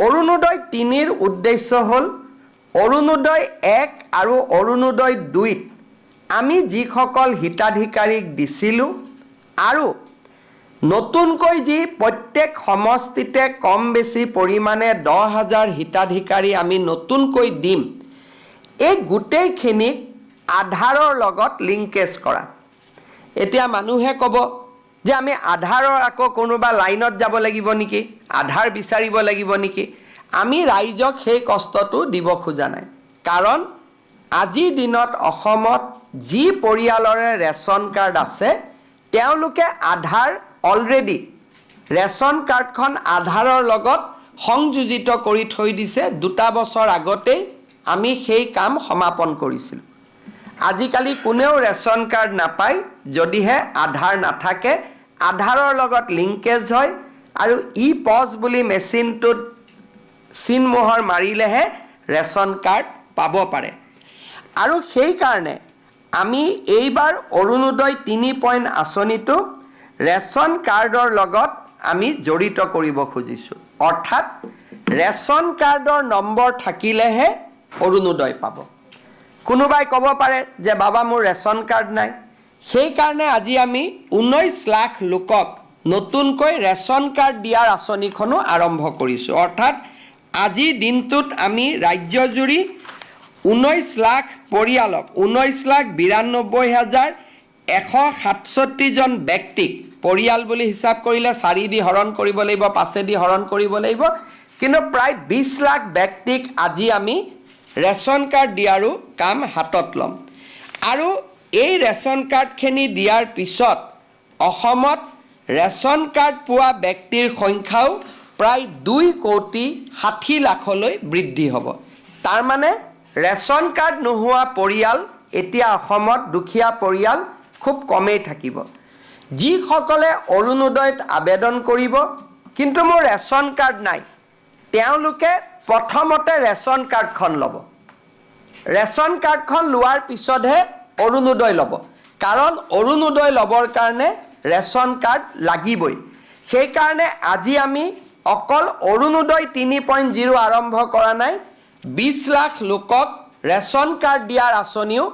অৰুণোদয় ৩ৰ উদ্দেশ্য হ'ল অৰুণোদয় ১ আৰু অৰুণোদয় ২ত আমি যিসকল হিতাধিকাৰীক দিছিলোঁ আৰু নতুনকৈ যি প্ৰত্যেক সমষ্টিতে কম বেছি পৰিমাণে ১০,০০০ হিতাধিকাৰী আমি নতুনকৈ দিম, এই গোটেইখিনিক আধাৰৰ লগত লিংকেজ কৰা। এতিয়া মানুহে ক'ব যে আমি আধাৰৰ আকৌ কোনোবা লাইনত যাব লাগিব নেকি, আধাৰ বিচাৰিব লাগিব নেকি? আমি ৰাইজক সেই কষ্টটো দিব খোজা নাই। কাৰণ আজিৰ দিনত অসমত যি পৰিয়ালৰে ৰেচন কাৰ্ড আছে তেওঁলোকে আধাৰ অলৰেডি ৰেচন কাৰ্ডখন আধাৰৰ লগত সংযোজিত কৰি থৈ দিছে। ২টা বছৰ আগতেই আমি সেই কাম সমাপন কৰিছিলোঁ। আজিকালি কোনেও ৰেচন কাৰ্ড নাপায় যদিহে আধাৰ নাথাকে। আধাৰৰ লগত লিংকেজ হয় আৰু পজ বুলি মেচিনটোত চিনমোহৰ মাৰিলেহে ৰেচন কাৰ্ড পাব পাৰে। আৰু সেইকাৰণে আমি এইবাৰ অৰুণোদয় ৩ পইণ্ট আঁচনিটো ৰেচন কাৰ্ডৰ লগত আমি জড়িত কৰিব খুজিছোঁ। অৰ্থাৎ ৰেচন কাৰ্ডৰ নম্বৰ থাকিলেহে অৰুণোদয় পাব। কোনোবাই ক'ব পাৰে যে বাবা মোৰ ৰেচন কাৰ্ড নাই। সেইকাৰণে আজি আমি ১৯ লাখ লোকক নতুনকৈ ৰেচন কাৰ্ড দিয়াৰ আঁচনিখনো আৰম্ভ কৰিছোঁ। অৰ্থাৎ আজিৰ দিনটোত আমি ৰাজ্যজুৰি ১৯ লাখ পৰিয়ালক ১৯,৯২,১৬৭ জন ব্যক্তিক পৰিয়াল বুলি হিচাপ কৰিলে ৪ দি হৰণ কৰিব লাগিব, ৫ দি হৰণ কৰিব লাগিব, কিন্তু প্ৰায় ২০ লাখ ব্যক্তিক আজি আমি ৰেচন কাৰ্ড দিয়াৰো কাম হাতত ল'ম। আৰু এই ৰেচন কাৰ্ডখিনি দিয়াৰ পিছত অসমত ৰেচন কাৰ্ড পোৱা ব্যক্তিৰ সংখ্যাও প্ৰায় ২,৬০,০০,০০০লৈ বৃদ্ধি হ'ব। তাৰমানে ৰেচন কাৰ্ড নোহোৱা পৰিয়াল এতিয়া অসমত দুখীয়া পৰিয়াল খুব কমেই থাকিব। যিসকলে অৰুণোদয়ত আবেদন কৰিব কিন্তু মোৰ ৰেচন কাৰ্ড নাই, তেওঁলোকে প্ৰথমতে ৰেচন কাৰ্ডখন ল'ব। ৰেচন কাৰ্ডখন লোৱাৰ পিছতহে অৰুণোদয় ল'ব। কাৰণ অৰুণোদয় ল'বৰ কাৰণে ৰেচন কাৰ্ড লাগিবই। সেইকাৰণে আজি আমি অকল অৰুণোদয় ৩.০ আৰম্ভ কৰা নাই, ২০ লাখ লোকক ৰেচন কাৰ্ড দিয়াৰ আঁচনিও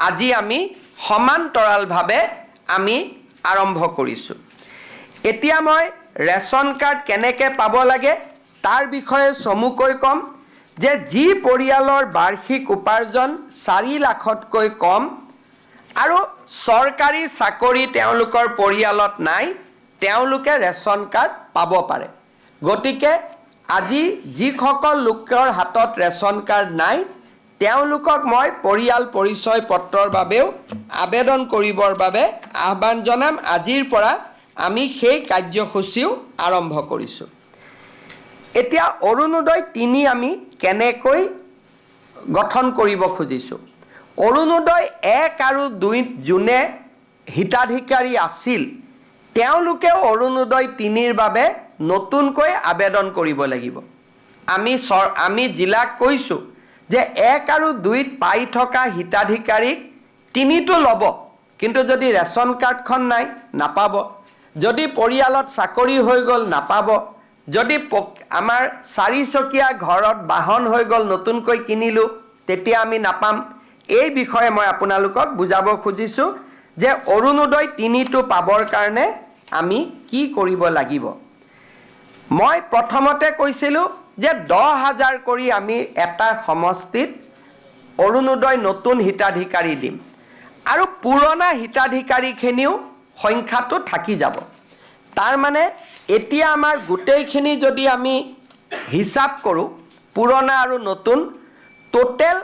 আজি আমি সমান্তৰালভাৱে আমি আৰম্ভ কৰিছোঁ। এতিয়া মই ৰেচন কাৰ্ড কেনেকৈ পাব লাগে তাৰ বিষয়ে চমুকৈ ক'ম যে যি পৰিয়ালৰ বাৰ্ষিক উপাৰ্জন ৪ লাখতকৈ কম আৰু চৰকাৰী চাকৰি তেওঁলোকৰ পৰিয়ালত নাই, তেওঁলোকে ৰেচন কাৰ্ড পাব পাৰে। গতিকে আজি যিসকল লোকৰ হাতত ৰেচন কাৰ্ড নাই তেওঁলোকক মই পৰিয়াল পৰিচয় পত্ৰৰ বাবেও আবেদন কৰিবৰ বাবে আহ্বান জনাম। আজিৰ পৰা আমি সেই কাৰ্যসূচীও আৰম্ভ কৰিছোঁ। এতিয়া অৰুণোদয় ৩ আমি কেনেকৈ গঠন কৰিব খুজিছোঁ। অৰুণোদয় ১ আৰু ২ত যোনে হিতাধিকাৰী আছিল তেওঁলোকেও অৰুণোদয় ৩ৰ বাবে নতুনকৈ আবেদন কৰিব লাগিব। আমি জিলাক কৈছোঁ যে ১ আৰু ২ত পাই থকা হিতাধিকাৰীক ৩টো ল'ব, কিন্তু যদি ৰেচন কাৰ্ডখন নাই নাপাব। যদি পৰিয়ালত চাকৰি হৈ গ'ল নাপাব। যদি আমাৰ ৪ চকীয়া ঘৰত বাহন হৈ গ'ল নতুনকৈ কিনিলোঁ তেতিয়া আমি নাপাম। এই বিষয়ে মই আপোনালোকক বুজাব খুজিছোঁ যে অৰুণোদয় ৩টো পাবৰ কাৰণে আমি কি কৰিব লাগিব। মই প্ৰথমতে কৈছিলোঁ যে ১০,০০০ কৰি আমি এটা সমষ্টিত অৰুণোদয় নতুন হিতাধিকাৰী দিম আৰু পুৰণা হিতাধিকাৰীখিনিও সংখ্যাটো থাকি যাব। তাৰমানে এতিয়া আমাৰ গোটেইখিনি যদি আমি হিচাপ কৰোঁ পুৰণা আৰু নতুন, টোটেল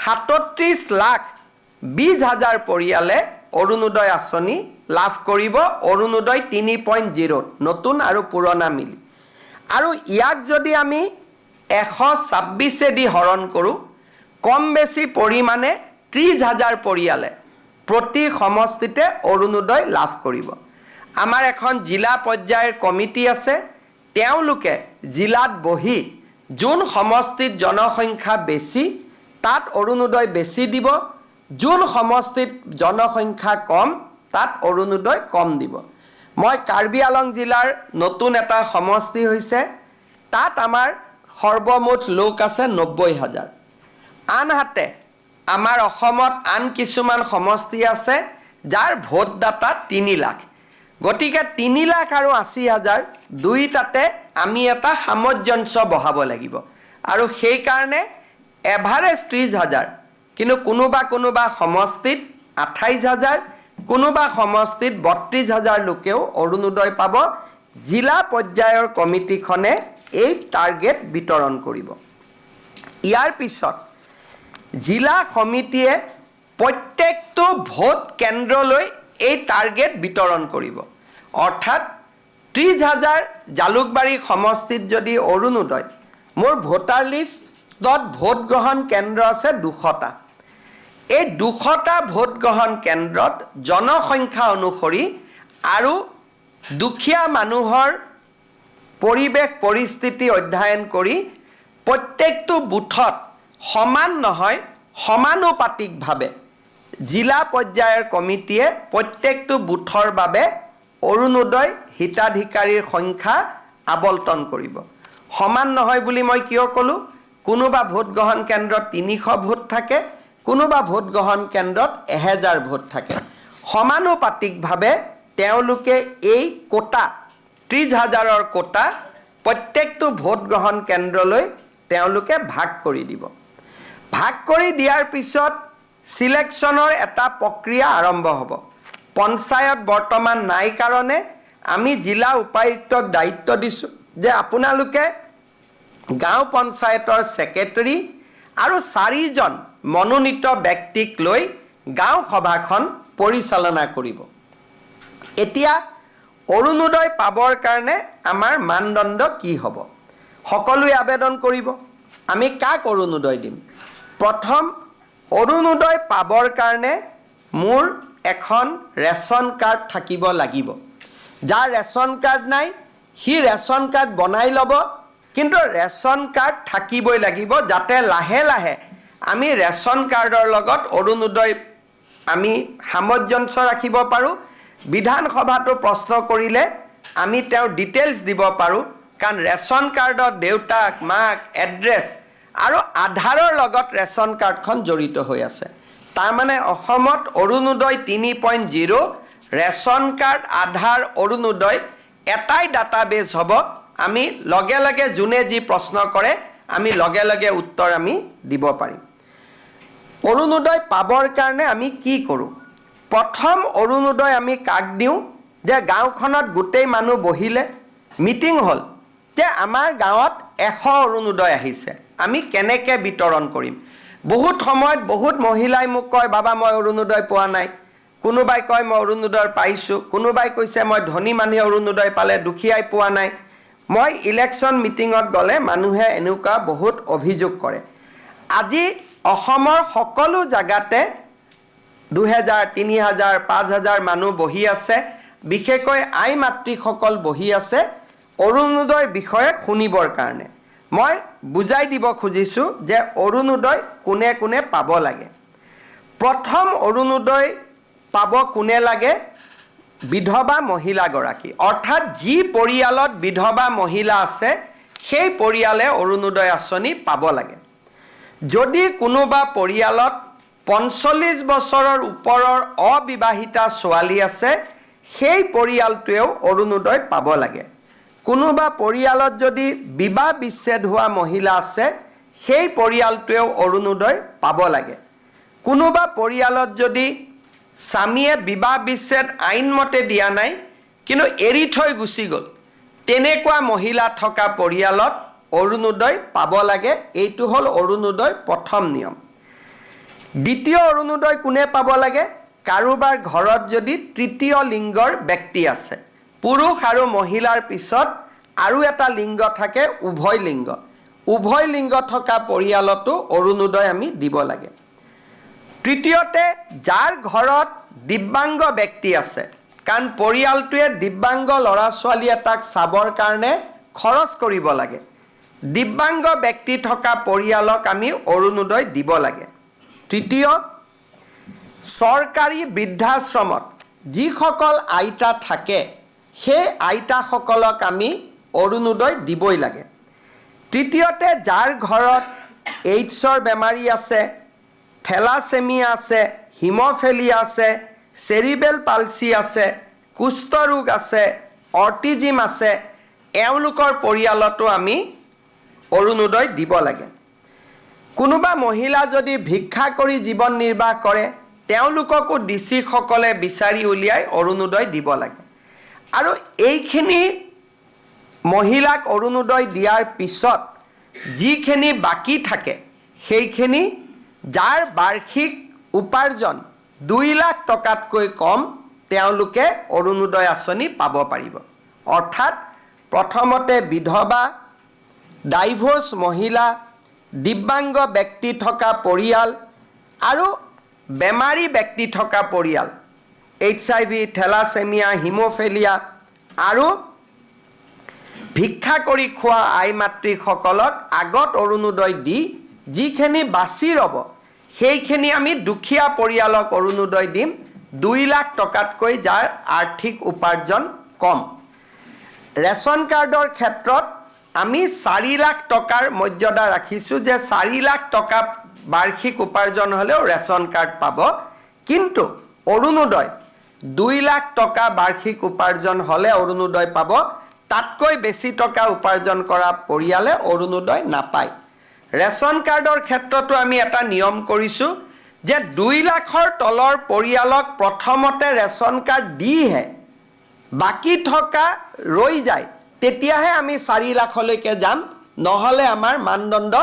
৩৭,২০,০০০ পৰিয়ালে অৰুণোদয় আঁচনি লাভ কৰিব অৰুণোদয় ৩.০ নতুন আৰু পুৰণা মিলি। আৰু ইয়াক যদি আমি ১২৬ দি হৰণ কৰোঁ, কম বেছি পৰিমাণে ৩০,০০০ পৰিয়ালে প্ৰতি সমষ্টিতে অৰুণোদয় লাভ কৰিব। আমাৰ এখন জিলা পৰ্যায়ৰ কমিটি আছে, তেওঁলোকে জিলাত বহি যোন সমষ্টিত জনসংখ্যা বেছি তাত অৰুণোদয় বেছি দিব, যোন সমষ্টিত জনসংখ্যা কম তাত অৰুণোদয় কম দিব। মই কাৰ্বি আংলং জিলাৰ নতুন এটা সমষ্টি হৈছে, তাত আমাৰ সৰ্বমুঠ লোক আছে 90,000। আনহাতে আমাৰ অসমত আন কিছুমান সমষ্টি আছে যাৰ ভোটদাতা 3 লাখ। গতিকে 3 লাখ আৰু 80,000 দুইটাতে আমি এটা সামঞ্জস্য বহাব লাগিব আৰু সেইকাৰণে এভাৰেজ 30,000, কিন্তু কোনোবা সমষ্টিত 28,000, কোনোবা সমষ্টিত 32,000 লোকেও অৰুণোদয় পাব। জিলা পৰ্যায়ৰ কমিটিখনে এই টাৰ্গেট বিতৰণ কৰিব। ইয়াৰ পিছত জিলা সমিতিয়ে প্ৰত্যেকটো ভোট কেন্দ্ৰলৈ এই টাৰ্গেট বিতৰণ কৰিব। অৰ্থাৎ 30,000 জালুকবাৰী সমষ্টিত যদি অৰুণোদয়, মোৰ ভোটাৰ লিষ্টত ভোট গ্ৰহণ কেন্দ্ৰ আছে 200টা। এই 200টা ভোট গ্ৰহণ কেন্দ্ৰত জনসংখ্যা অনুসৰি আৰু দুখীয়া মানুহৰ পৰিৱেশ পৰিস্থিতি অধ্যয়ন কৰি প্ৰত্যেকটো বুথত সমান নহয় সমানুপাতিকভাৱে জিলা পৰ্যায়ৰ কমিটিয়ে প্ৰত্যেকটো বুথৰ বাবে অৰুণোদয় হিতাধিকাৰীৰ সংখ্যা আবণ্টন কৰিব। সমান নহয় বুলি মই কিয় ক'লোঁ? কোনোবা ভোট গ্ৰহণ কেন্দ্ৰত 300 ভোট থাকে, কোনোবা ভোট গ্ৰহণ কেন্দ্ৰত 1000 ভোট থাকে। সমানুপাতিকভাৱে তেওঁলোকে এই কোটা 30,000ৰ কোটা প্ৰত্যেকটো ভোট গ্ৰহণ কেন্দ্ৰলৈ তেওঁলোকে ভাগ কৰি দিব। ভাগ কৰি দিয়াৰ পিছত সিলেকশ্যনৰ এটা প্ৰক্ৰিয়া আৰম্ভ হ'ব। পঞ্চায়ত বৰ্তমান নাই কাৰণে আমি জিলা উপায়ুক্তক দায়িত্ব দিছোঁ যে আপোনালোকে গাঁও পঞ্চায়তৰ ছেক্ৰেটাৰী আৰু 4জন মনোনীত ব্যক্তিক লৈ গাঁও সভাখন পৰিচালনা কৰিব। এতিয়া অৰুণোদয় পাবৰ কাৰণে আমাৰ মানদণ্ড কি হ'ব? সকলোৱে আবেদন কৰিব। আমি কাক অৰুণোদয় দিম? প্ৰথম, অৰুণোদয় পাবৰ কাৰণে মোৰ এখন ৰেচন কাৰ্ড থাকিব লাগিব। যাৰ ৰেচন কাৰ্ড নাই সি ৰেচন কাৰ্ড বনাই ল'ব, কিন্তু ৰেচন কাৰ্ড থাকিবই লাগিব, যাতে লাহে লাহে আমি ৰেচন কাৰ্ডৰ লগত অৰুণোদয় আমি সামঞ্জস্য ৰাখিব পাৰোঁ। বিধানসভাটো প্ৰশ্ন কৰিলে আমি তেওঁৰ ডিটেইলছ দিব পাৰোঁ, কাৰণ ৰেচন কাৰ্ডত দেউতাক, মাক, এড্ৰেছ আৰু আধাৰৰ লগত ৰেচন কাৰ্ডখন জড়িত হৈ আছে। তাৰমানে অসমত অৰুণোদয় 3.0 ৰেচন কাৰ্ড, আধাৰ, অৰুণোদয় এটাই ডাটাবেছ হ'ব। আমি লগে লগে যোনে যি প্ৰশ্ন কৰে আমি লগে লগে উত্তৰ আমি দিব পাৰিম। অৰুণোদয় পাবৰ কাৰণে আমি কি কৰোঁ? প্ৰথম অৰুণোদয় আমি কাক দিওঁ? যে গাঁওখনত গোটেই মানুহ বহিলে মিটিং হ'ল যে আমাৰ গাঁৱত 100 অৰুণোদয় আহিছে, আমি কেনেকৈ বিতৰণ কৰিম? বহুত সময়ত বহুত মহিলাই মোক কয়, বাবা মই অৰুণোদয় পোৱা নাই। কোনোবাই কয় মই অৰুণোদয় পাইছোঁ, কোনোবাই কৈছে মই ধনী মানুহে অৰুণোদয় পালে, দুখীয়াই পোৱা নাই। মই ইলেকশ্যন মিটিঙত গ'লে মানুহে এনেকুৱা বহুত অভিযোগ কৰে। আজি অসমৰ সকলো জাগাতে 2,000, 3,000, 5,000 মানুহ বহি আছে, বিশেষকৈ আই মাতৃসকল বহি আছে অৰুণোদয়ৰ বিষয়ে শুনিবৰ কাৰণে। মই বুজাই দিব খুজিছোঁ যে অৰুণোদয় কোনে কোনে পাব লাগে। প্ৰথম অৰুণোদয় পাব কোনে লাগে? বিধৱা মহিলাগৰাকী, অৰ্থাৎ যি পৰিয়ালত বিধৱা মহিলা আছে সেই পৰিয়ালে অৰুণোদয় আঁচনি পাব লাগে। যদি কোনোবা পৰিয়ালত 45 বছৰৰ ওপৰৰ অবিবাহিতা ছোৱালী আছে সেই পৰিয়ালটোৱেও অৰুণোদয় পাব লাগে। কোনোবা পৰিয়ালত যদি বিবাহ বিচ্ছেদ হোৱা মহিলা আছে সেই পৰিয়ালটোৱেও অৰুণোদয় পাব লাগে। কোনোবা পৰিয়ালত যদি স্বামীয়ে বিবাহ বিচ্ছেদ আইনমতে দিয়া নাই কিন্তু এৰি থৈ গুচি গ'ল, তেনেকুৱা মহিলা থকা পৰিয়ালত অৰুণোদয় পাব লাগে। এইটো হ'ল অৰুণোদয় প্ৰথম নিয়ম। দ্বিতীয় অৰুণোদয় কোনে পাব লাগে? কাৰোবাৰ ঘৰত যদি তৃতীয় লিংগৰ ব্যক্তি আছে, পুৰুষ আৰু মহিলাৰ পিছত আৰু এটা লিংগ থাকে উভয় লিংগ, উভয় লিংগ থকা পৰিয়ালতো অৰুণোদয় আমি দিব লাগে। তৃতীয়তে, যাৰ ঘৰত দিব্যাংগ ব্যক্তি আছে, কাৰণ পৰিয়ালটোৱে দিব্যাংগ ল'ৰা ছোৱালী এটাক চাবৰ কাৰণে খৰচ কৰিব লাগে, দিব্যাংগ ব্যক্তি থকা পৰিয়ালক আমি অৰুণোদয় দিব লাগে। তৃতীয়, চৰকাৰী বৃদ্ধাশ্ৰমত যিসকল আইতা থাকে সেই আইতাসকলক আমি অৰুণোদয় দিবই লাগে। তৃতীয়তে যাৰ ঘৰত এইডছৰ বেমাৰী আছে, থেলাছেমিয়া আছে, হিম'ফেলিয়া আছে, চেৰিবেল পালচি আছে, কুষ্ঠ ৰোগ আছে, অটিজিম আছে, এওঁলোকৰ পৰিয়ালতো আমি অৰুণোদয় দিব লাগে। কোনোবা মহিলা যদি ভিক্ষা কৰি জীৱন নিৰ্বাহ কৰে তেওঁলোককো ডিচিসকলে বিচাৰি উলিয়াই অৰুণোদয় দিব লাগে। আৰু এইখিনি মহিলাক অৰুণোদয় দিয়াৰ পিছত যিখিনি বাকী থাকে সেইখিনি যাৰ বাৰ্ষিক উপাৰ্জন 2 লাখ টকাতকৈ কম তেওঁলোকে অৰুণোদয় আঁচনি পাব পাৰিব। অৰ্থাৎ প্ৰথমতে বিধৱা, ডাইভোৰ্চ মহিলা, দিব্যাংগ ব্যক্তি থকা পৰিয়াল আৰু বেমাৰী ব্যক্তি থকা পৰিয়াল, HIV, থেলাছেমিয়া, হিম'ফেলিয়া আৰু ভিক্ষা কৰি খোৱা আই মাতৃসকলক আগত অৰুণোদয় দি যিখিনি বাছি ৰ'ব সেইখিনি আমি দুখীয়া পৰিয়ালক অৰুণোদয় দিম 2 লাখ টকাতকৈ যাৰ আৰ্থিক উপাৰ্জন কম। ৰেচন কাৰ্ডৰ ক্ষেত্ৰত আমি 4 লাখ টকাৰ মৰ্যাদা ৰাখিছোঁ যে 4 লাখ টকা বাৰ্ষিক উপাৰ্জন হ'লেও ৰেচন কাৰ্ড পাব, কিন্তু অৰুণোদয় 2 লাখ টকা বাৰ্ষিক উপাৰ্জন হ'লে অৰুণোদয় পাব, তাতকৈ বেছি টকা উপাৰ্জন কৰা পৰিয়ালে অৰুণোদয় নাপায়। ৰেচন কাৰ্ডৰ ক্ষেত্ৰতো আমি এটা নিয়ম কৰিছোঁ যে 2 লাখৰ তলৰ পৰিয়ালক প্ৰথমতে ৰেচন কাৰ্ড দিহে বাকী থকা ৰৈ যায়, তেতিয়াহে আমি 4 লাখলৈকে যাম, নহ'লে আমাৰ মানদণ্ড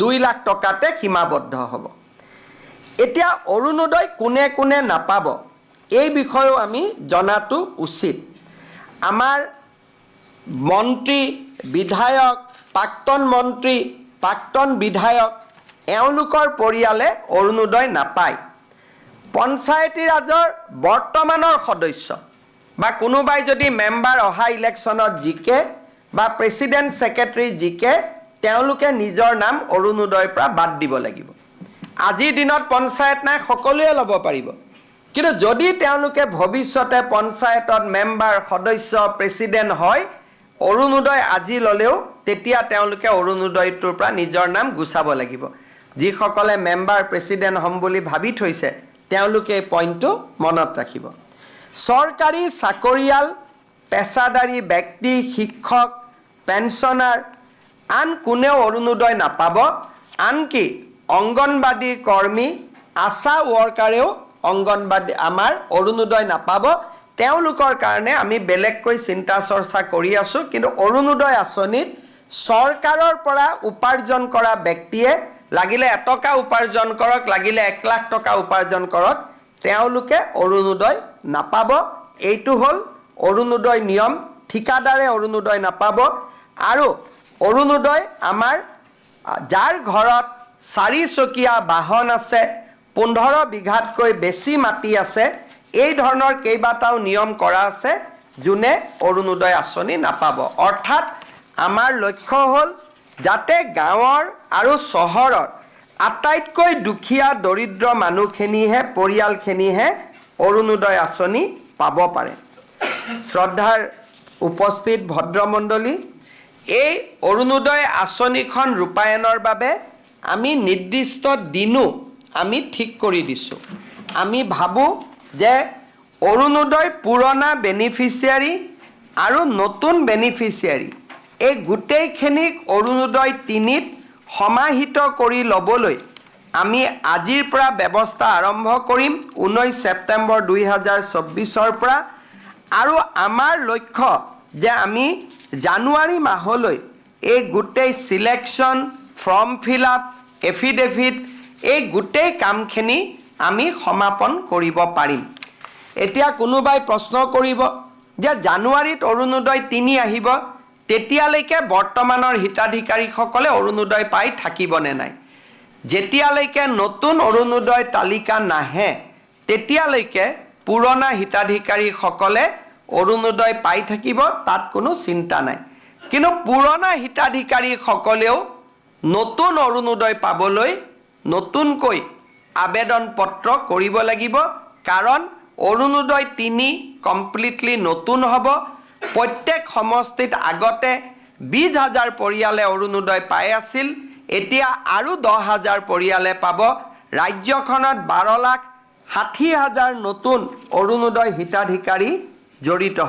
2 লাখ টকাতে সীমাবদ্ধ হ'ব। এতিয়া অৰুণোদয় কোনে কোনে নাপাব এই বিষয়েও আমি জনাটো উচিত। আমাৰ মন্ত্ৰী, বিধায়ক, প্ৰাক্তন মন্ত্ৰী, প্ৰাক্তন বিধায়ক এওঁলোকৰ পৰিয়ালে অৰুণোদয় নাপায়। পঞ্চায়তী ৰাজৰ বৰ্তমানৰ সদস্য বা কোনোবাই যদি মেম্বাৰ অহা ইলেকশ্যনত জিকে বা প্ৰেচিডেণ্ট ছেক্ৰেটাৰী জিকে তেওঁলোকে নিজৰ নাম অৰুণোদয়ৰ পৰা বাদ দিব লাগিব। আজিৰ দিনত পঞ্চায়ত নাই, সকলোৱে ল'ব পাৰিব, কিন্তু যদি তেওঁলোকে ভৱিষ্যতে পঞ্চায়তত মেম্বাৰ, সদস্য, প্ৰেচিডেণ্ট হয় অৰুণোদয় আজি ল'লেও তেতিয়া তেওঁলোকে অৰুণোদয়টোৰ পৰা নিজৰ নাম গুচাব লাগিব। যিসকলে মেম্বাৰ, প্ৰেচিডেণ্ট হ'ম বুলি ভাবি থৈছে তেওঁলোকে এই পইণ্টটো মনত ৰাখিব। চৰকাৰী চাকৰিয়াল, পেছাদাৰী ব্যক্তি, শিক্ষক, পেঞ্চনাৰ আন কোনেও অৰুণোদয় নাপাব। আনকি অংগনবাদী কৰ্মী, আশা ৱৰ্কাৰেও অংগনবাদী আমাৰ অৰুণোদয় নাপাব। তেওঁলোকৰ কাৰণে আমি বেলেগকৈ চিন্তা চৰ্চা কৰি আছোঁ, কিন্তু অৰুণোদয় আঁচনিত চৰকাৰৰ পৰা উপাৰ্জন কৰা ব্যক্তিয়ে লাগিলে 1 টকা উপাৰ্জন কৰক, লাগিলে 1 লাখ টকা উপাৰ্জন কৰক, তেওঁলোকে অৰুণোদয় নাপাব। এইটো হ'ল অৰুণোদয় নিয়ম। ঠিকাদাৰে অৰুণোদয় নাপাব। আৰু অৰুণোদয় আমাৰ যাৰ ঘৰত 4 চকীয়া বাহন আছে, 15 বিঘাতকৈ বেছি মাটি আছে, এই ধৰণৰ কেইবাটাও নিয়ম কৰা আছে যোনে অৰুণোদয় আঁচনি নাপাব। অৰ্থাৎ আমাৰ লক্ষ্য হ'ল যাতে গাঁৱৰ আৰু চহৰৰ আটাইতকৈ দুখীয়া দৰিদ্ৰ মানুহখিনিহে, পৰিয়ালখিনিহে অৰুণোদয় আঁচনি পাব পাৰে। শ্ৰদ্ধাৰ উপস্থিত ভদ্ৰমণ্ডলী, এই অৰুণোদয় আঁচনিখন ৰূপায়ণৰ বাবে আমি নিৰ্দিষ্ট দিনো আমি ঠিক কৰি দিছোঁ। আমি ভাবোঁ যে অৰুণোদয় পুৰণা বেনিফিচিয়াৰী আৰু নতুন বেনিফিচিয়াৰী এই গোটেইখিনিক অৰুণোদয় 3ত সমাহিত কৰি ল'বলৈ আমি আজিৰ পৰা ব্যৱস্থা আৰম্ভ কৰিম 19 ছেপ্টেম্বৰ 2024 পৰা। আৰু আমাৰ লক্ষ্য যে আমি জানুৱাৰী মাহলৈ এই গোটেই selection, form fill up, affidavit এই গোটেই কামখিনি আমি সমাপন কৰিব পাৰিম। এতিয়া কোনোবাই প্ৰশ্ন কৰিব যে জানুৱাৰীত অৰুণোদয় 3 আহিব, তেতিয়ালৈকে বৰ্তমানৰ হিতাধিকাৰীসকলে অৰুণোদয় পাই থাকিবনে নাই? যেতিয়ালৈকে নতুন অৰুণোদয় তালিকা নাহে তেতিয়ালৈকে পুৰণা হিতাধিকাৰীসকলে অৰুণোদয় পাই থাকিব, তাত কোনো চিন্তা নাই। কিন্তু পুৰণা হিতাধিকাৰীসকলেও নতুন অৰুণোদয় পাবলৈ নতুনকৈ আবেদন পত্ৰ কৰিব লাগিব, কাৰণ অৰুণোদয় 3 কমপ্লিটলি নতুন হ'ব। প্ৰত্যেক সমষ্টিত আগতে 20,000 পৰিয়ালে অৰুণোদয় পাই আছিল এতিয়া আৰু 10,000 পৰিয়ালে পাব ৰাজ্যখনত 12,60,000 নতুন অৰুণোদয় হিতাধিকাৰী জড়িত হ'ব